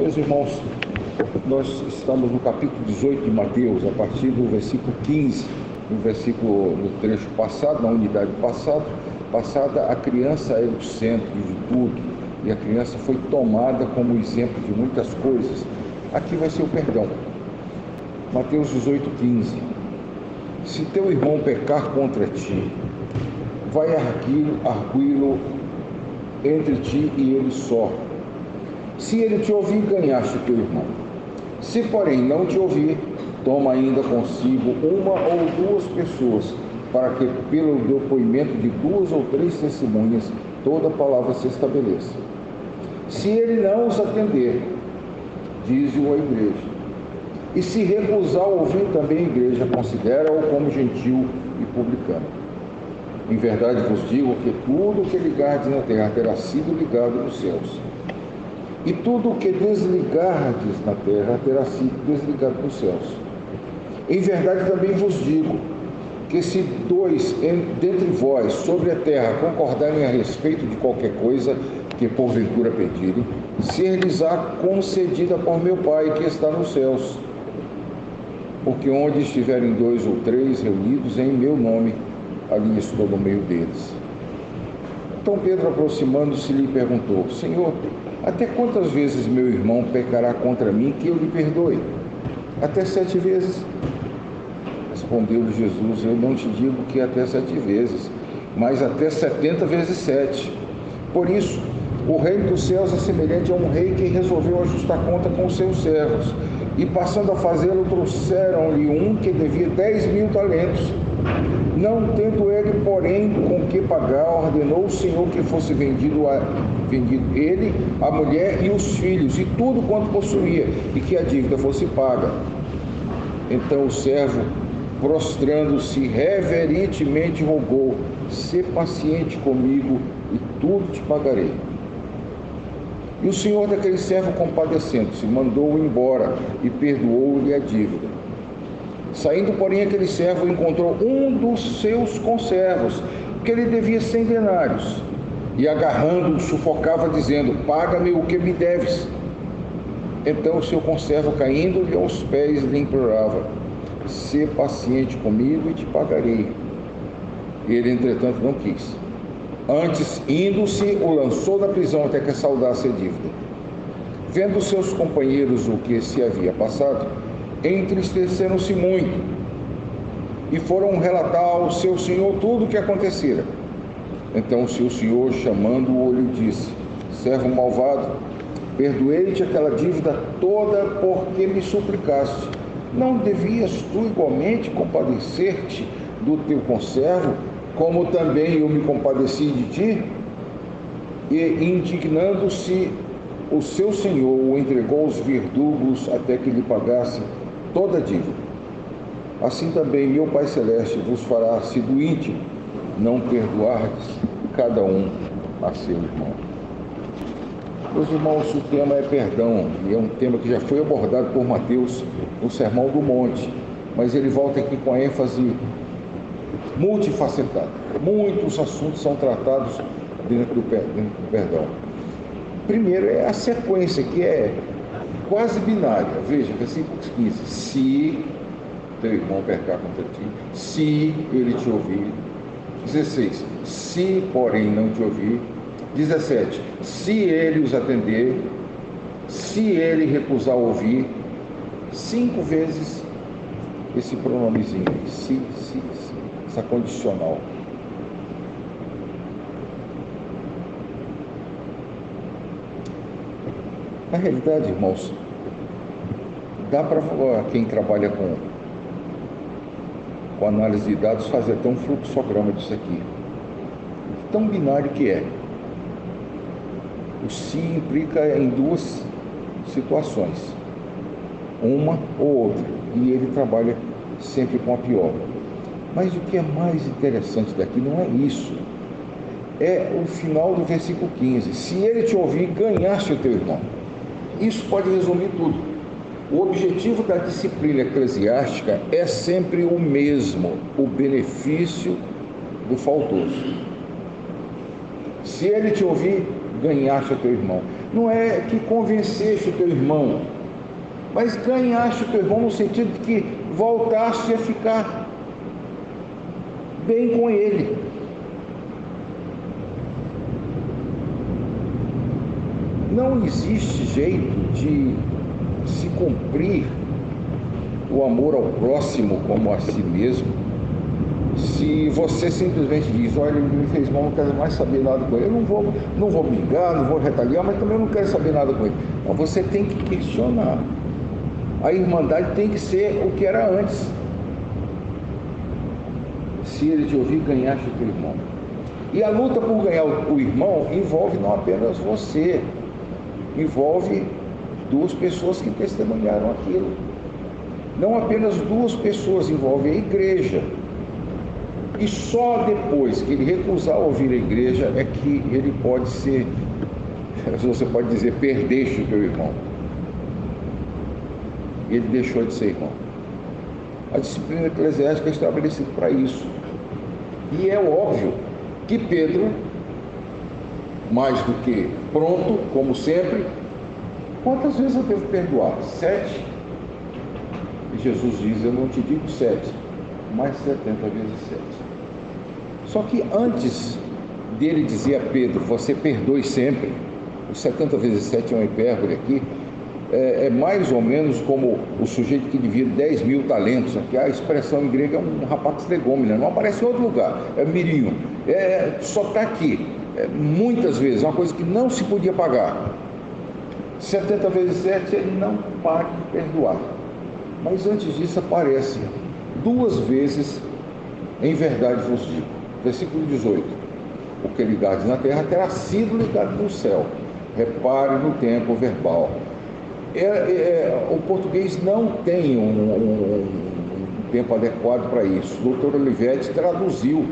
Meus irmãos, nós estamos no capítulo 18 de Mateus, a partir do versículo 15, no trecho passado, na unidade passada, a criança é o centro de tudo, e a criança foi tomada como exemplo de muitas coisas. Aqui vai ser o perdão. Mateus 18, 15. Se teu irmão pecar contra ti, vai arguí-lo entre ti e ele só. Se ele te ouvir, ganhaste o teu irmão. Se, porém, não te ouvir, toma ainda consigo uma ou duas pessoas, para que, pelo depoimento de 2 ou 3 testemunhas, toda palavra se estabeleça. Se ele não os atender, dize-o à igreja. E se recusar ouvir também a igreja, considera-o como gentil e publicano. Em verdade vos digo que tudo o que ligardes na terra terá sido ligado nos céus. E tudo o que desligardes na terra terá sido desligado nos céus. Em verdade também vos digo que se 2 dentre vós sobre a terra concordarem a respeito de qualquer coisa que porventura pedirem, ser-lhes-á concedida por meu Pai que está nos céus. Porque onde estiverem 2 ou 3 reunidos em meu nome, ali estou no meio deles. Então Pedro, aproximando-se, lhe perguntou: Senhor, até quantas vezes meu irmão pecará contra mim que eu lhe perdoe? Até 7 vezes? Respondeu-lhe Jesus: eu não te digo que até 7 vezes, mas até 70 vezes 7. Por isso, o reino dos céus é semelhante a um rei que resolveu ajustar conta com os seus servos. E passando a fazê-lo, trouxeram-lhe um que devia 10.000 talentos. Não tendo ele, porém, com que pagar, ordenou o Senhor que fosse vendido ele, a mulher e os filhos, e tudo quanto possuía, e que a dívida fosse paga. Então o servo, prostrando-se reverentemente, rogou: sê paciente comigo, e tudo te pagarei. E o senhor daquele servo, compadecendo-se, mandou-o embora e perdoou-lhe a dívida. Saindo, porém, aquele servo encontrou um dos seus conservos, que lhe devia 100 denários, e agarrando-o, sufocava, dizendo: paga-me o que me deves. Então o seu conservo, caindo-lhe aos pés, lhe implorava: sê paciente comigo e te pagarei. Ele, entretanto, não quis. Antes, indo-se, o lançou na prisão até que saudasse a dívida. Vendo seus companheiros o que se havia passado, entristeceram-se muito e foram relatar ao seu senhor tudo o que acontecera. Então o seu senhor, chamando-o, lhe disse: servo malvado, perdoei-te aquela dívida toda porque me suplicaste. Não devias tu igualmente compadecer-te do teu conservo, como também eu me compadeci de ti? E, indignando-se, o seu senhor o entregou aos verdugos até que lhe pagasse toda a dívida. Assim também meu Pai Celeste vos fará, se do íntimo não perdoardes cada um a seu irmão. Meus irmãos, o tema é perdão, e é um tema que já foi abordado por Mateus no Sermão do Monte, mas ele volta aqui com a ênfase multifacetada. Muitos assuntos são tratados dentro do perdão. Primeiro é a sequência, que é quase binária. Veja, versículo 15. Se teu irmão pecar contra ti, se ele te ouvir. 16. Se, porém, não te ouvir. 17. Se ele os atender, se ele recusar ouvir. 5 vezes esse pronomezinho, se, essa condicional. Na realidade, irmãos, dá para quem trabalha com análise de dados fazer até um fluxograma disso aqui. Tão binário que é. O se implica em 2 situações, uma ou outra, e ele trabalha sempre com a pior. Mas o que é mais interessante daqui não é isso. É o final do versículo 15. Se ele te ouvir, ganhaste o teu irmão. Isso pode resumir tudo. O objetivo da disciplina eclesiástica é sempre o mesmo: o benefício do faltoso. Se ele te ouvir, ganhaste o teu irmão. não é que convenceste o teu irmão, mas ganhaste o teu irmão no sentido de que voltaste a ficar bem com ele. Não existe jeito de se cumprir o amor ao próximo como a si mesmo se você simplesmente diz: olha, ele me fez mal, não quero mais saber nada com ele. Eu não vou brigar, não vou retaliar, mas também não quero saber nada com ele. Então você tem que questionar. A irmandade tem que ser o que era antes. Se ele te ouvir, ganhaste o teu irmão. E a luta por ganhar o irmão envolve não apenas você, envolve duas pessoas que testemunharam aquilo. Não apenas duas pessoas, envolve a igreja. E só depois que ele recusar ouvir a igreja é que ele pode ser, você pode dizer, perdeste o teu irmão. Ele deixou de ser irmão. A disciplina eclesiástica é estabelecida para isso. E é óbvio que Pedro, mais do que pronto, como sempre, quantas vezes eu devo perdoar? 7? E Jesus diz: eu não te digo 7, mas 70 vezes 7. Só que antes dele dizer a Pedro: você perdoe sempre, os 70 vezes 7 é uma hipérbole aqui, é mais ou menos como o sujeito que divide 10 mil talentos. Aqui a expressão em grego é um rapax legomena, não aparece em outro lugar, é mirinho, só está aqui. Muitas vezes, uma coisa que não se podia pagar. 70 vezes 7 ele não para de perdoar. Mas antes disso aparece 2 vezes: em verdade vos digo. Versículo 18: o que ligares na terra terá sido ligado no céu. Repare no tempo verbal. O português não tem um tempo adequado para isso. O Dr. Olivetti traduziu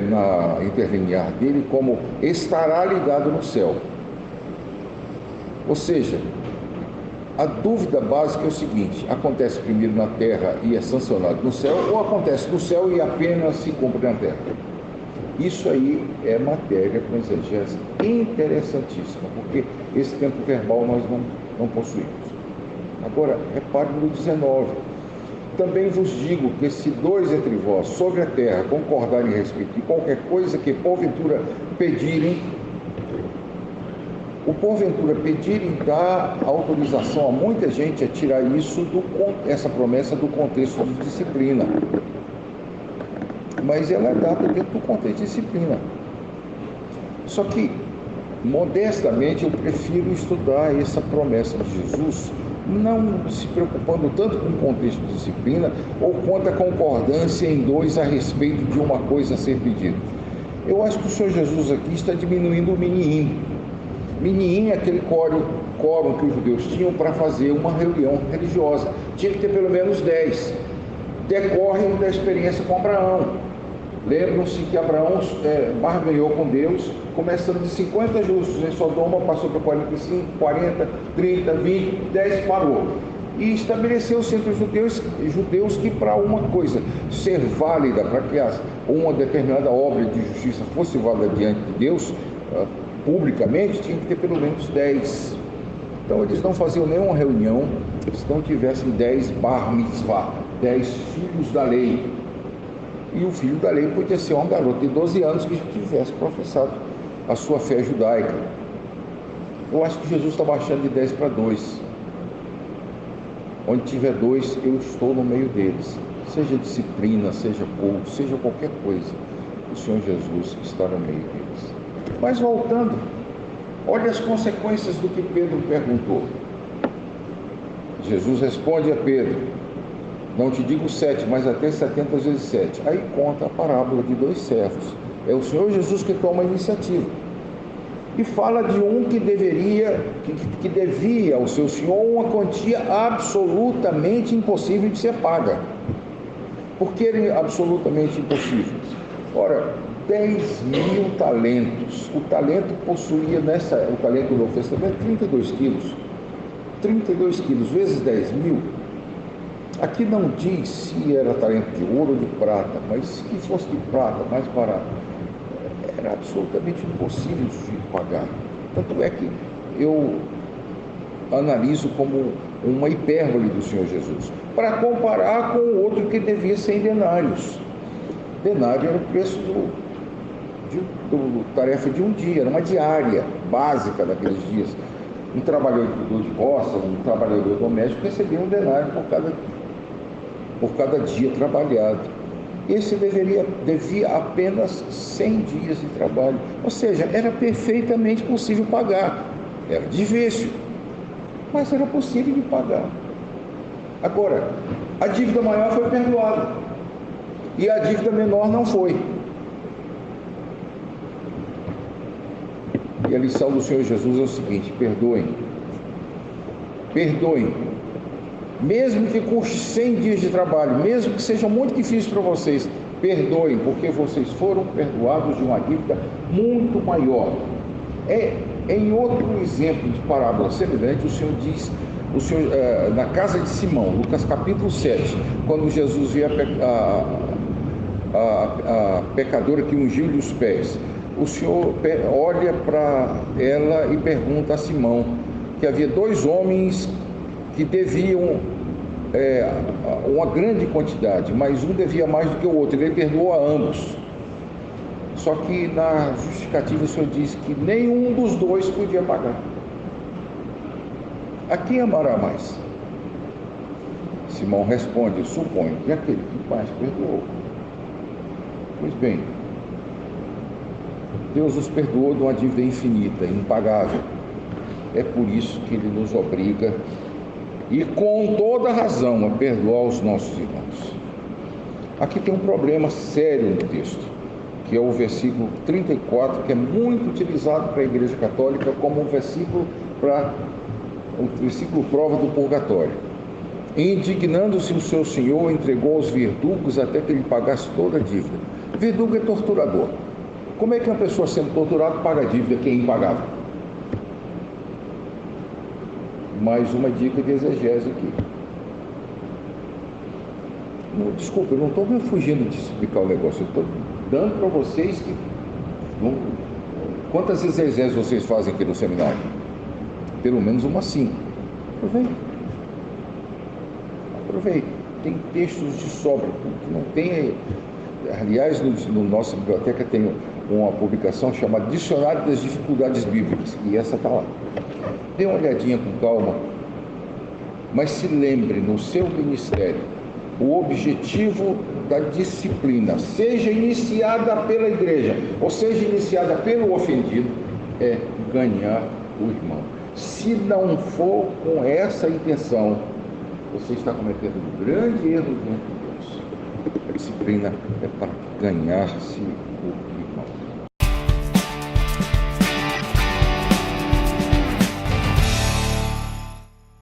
na interlinear dele como estará ligado no céu. Ou seja, a dúvida básica é o seguinte: acontece primeiro na terra e é sancionado no céu, ou acontece no céu e apenas se cumpre na terra? Isso aí é matéria para exegese interessantíssima, porque esse tempo verbal nós não possuímos. Agora, repare no 19: também vos digo que se 2 entre vós sobre a terra concordarem a respeito de qualquer coisa que porventura pedirem, o porventura pedirem dá autorização a muita gente a tirar essa promessa do contexto de disciplina. Mas ela é dada dentro do contexto de disciplina. Só que, modestamente, eu prefiro estudar essa promessa de Jesus, não se preocupando tanto com o contexto de disciplina ou quanto a concordância em 2 a respeito de uma coisa a ser pedida. Eu acho que o Senhor Jesus aqui está diminuindo o miniim. Miniim é aquele quórum que os judeus tinham para fazer uma reunião religiosa. Tinha que ter pelo menos 10. Decorrem da experiência com Abraão. Lembram-se que Abraão barganhou com Deus, começando de 50 justos em Sodoma, passou para 45, 40, 30, 20, 10 parou. E estabeleceu-se entre os judeus que para uma coisa ser válida, para que uma determinada obra de justiça fosse válida diante de Deus, publicamente, tinha que ter pelo menos 10. Então eles não faziam nenhuma reunião se não tivessem 10 bar mitzvah, 10 filhos da lei. E o filho da lei podia ser um garoto de 12 anos que tivesse professado a sua fé judaica. Eu acho que Jesus está baixando de 10 para 2. Onde tiver 2, eu estou no meio deles. Seja disciplina, seja culto, seja qualquer coisa, o Senhor Jesus está no meio deles. Mas voltando, olha as consequências do que Pedro perguntou. Jesus responde a Pedro: não te digo 7, mas até 70 vezes 7. Aí conta a parábola de 2 servos. É o Senhor Jesus que toma a iniciativa. E fala de um que devia ao seu senhor uma quantia absolutamente impossível de ser paga. Por que era absolutamente impossível? Ora, 10 mil talentos. O talento possuía, o talento do Novo Testamento, 32 quilos. 32 quilos vezes 10 mil. Aqui não diz se era talento de ouro ou de prata, mas se fosse de prata, mais barato, era absolutamente impossível o sujeito pagar. Tanto é que eu analiso como uma hipérbole do Senhor Jesus, para comparar com o outro que devia ser em denários. Denário era o preço do tarefa de um dia, era uma diária básica daqueles dias. Um trabalhador de roça, um trabalhador doméstico recebia um denário por cada dia trabalhado. Esse devia apenas 100 dias de trabalho. Ou seja, era perfeitamente possível pagar. Era difícil, mas era possível de pagar. Agora, a dívida maior foi perdoada e a dívida menor não foi. E a lição do Senhor Jesus é o seguinte: perdoem. Perdoem. Mesmo que custe 100 dias de trabalho, mesmo que seja muito difícil para vocês, perdoem, porque vocês foram perdoados de uma dívida muito maior. Em outro exemplo de parábola semelhante, o Senhor diz, na casa de Simão, Lucas capítulo 7, quando Jesus vê a pecadora que ungiu-lhe os pés, o Senhor olha para ela e pergunta a Simão que havia 2 homens que deviam uma grande quantidade, mas um devia mais do que o outro. Ele perdoou a ambos. Só que na justificativa o Senhor diz que nenhum dos 2 podia pagar. A quem amará mais? Simão responde: suponho que aquele que mais perdoou. Pois bem, Deus nos perdoou de uma dívida infinita, impagável. É por isso que Ele nos obriga, e com toda razão, a perdoar os nossos irmãos. Aqui tem um problema sério no texto, que é o versículo 34, que é muito utilizado para a Igreja Católica como um versículo prova do purgatório. Indignando-se o seu senhor, entregou aos verdugos até que ele pagasse toda a dívida. Verdugo é torturador. Como é que uma pessoa sendo torturada paga a dívida que é impagável? Mais uma dica de exegese aqui. Desculpa, eu não estou me fugindo de explicar o negócio, eu estou dando para vocês que... Quantas exegeses vocês fazem aqui no seminário? Pelo menos umas 5. Aproveite. Tem textos de sobra, que não tem... Aliás, no nossa biblioteca tem uma publicação chamada Dicionário das Dificuldades Bíblicas, e essa está lá. Dê uma olhadinha com calma, mas se lembre no seu ministério, o objetivo da disciplina, seja iniciada pela igreja ou seja iniciada pelo ofendido, é ganhar o irmão. Se não for com essa intenção, você está cometendo um grande erro diante de Deus. A disciplina é para ganhar-se o irmão.